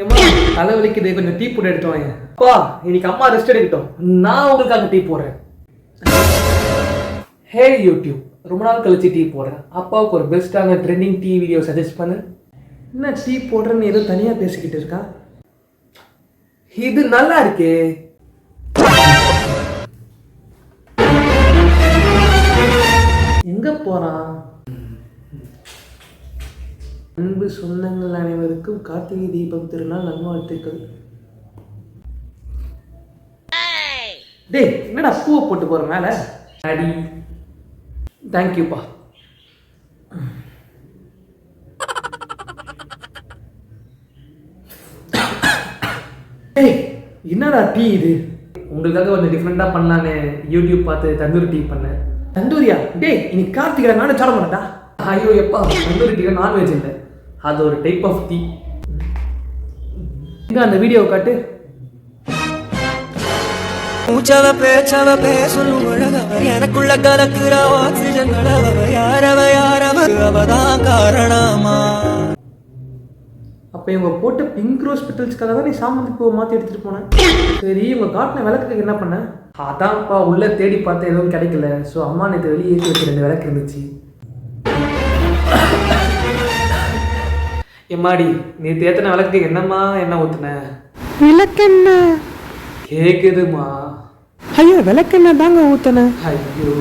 ஏம்மா தலைவலிக்குது, கொஞ்சம் டீ போட்டு எடுத்து வாங்க. அப்பா இன்னைக்கு அம்மா ரெஸ்ட் எடுக்கட்டும், நான் உங்களுக்காக டீ போடுறேன். ஹே யூடியூப், ரொம்ப நாள் கழிச்சு டீ போடுறேன். அப்பாவுக்கு ஒரு பெஸ்ட்டான ட்ரெண்டிங் டீ வீடியோ சஜஸ்ட் பண்ணு. என்ன டீ போடுறேன்னு ஏதோ தனியாக பேசிக்கிட்டு இருக்கா? இது நல்லா இருக்கே. எங்க போறான்? அன்பு சொந்தங்கள் அனைவருக்கும் கார்த்திகை தீபம் திருநாள் நல்வாழ்த்துக்கள். டேய் என்னடா பூவை போட்டு போற மேல? அடி தேங்க்யூப்பா. டேய் என்னடா டீ இது? உங்களுக்காக கொஞ்சம் டிஃப்ரெண்டாக பண்ணலான்னு யூடியூப் பார்த்து தந்தூரி டீ பண்ணேன். தந்தூரியா? டேய் இன்னைக்கு கார்த்திகை நானும் சாட மாட்டேன்டா. ஐயோ எப்பா, தந்தூரி டீ நான்வெஜ் இல்லை, அது ஒரு டைப் ஆஃப் டீ. இங்க அந்த வீடியோவை காட்டு. மூச்சவ பேச்சவ பேசணும் எனக்குள்ள கலக்குற ஆக்சிஜன் யாரவ அவதான் காரணமா. அப்போ இவங்க போட்ட பிங்க் ரோஸ் பெட்டல்ஸ்க்காக தான் நீ சாமந்தி பூவை மாற்றி எடுத்துகிட்டு போனேன். சரி இவங்க காட்டின விளக்குக்கு என்ன பண்ண? அதான்ப்பா உள்ளே தேடி பார்த்தா எதுவும் கிடைக்கல. ஸோ அம்மா நேற்று வெளியே ஏற்றி வச்சு 2 விளக்கு இருந்துச்சு. எம்மாடி நேற்று ஏற்றின விளக்கு என்னம்மா என்ன ஊற்றுன? விளக்கெண்ண கேட்குதுமா? ஐயோ விளக்கெண்ண தாங்க ஊற்றினேன். ஐயோ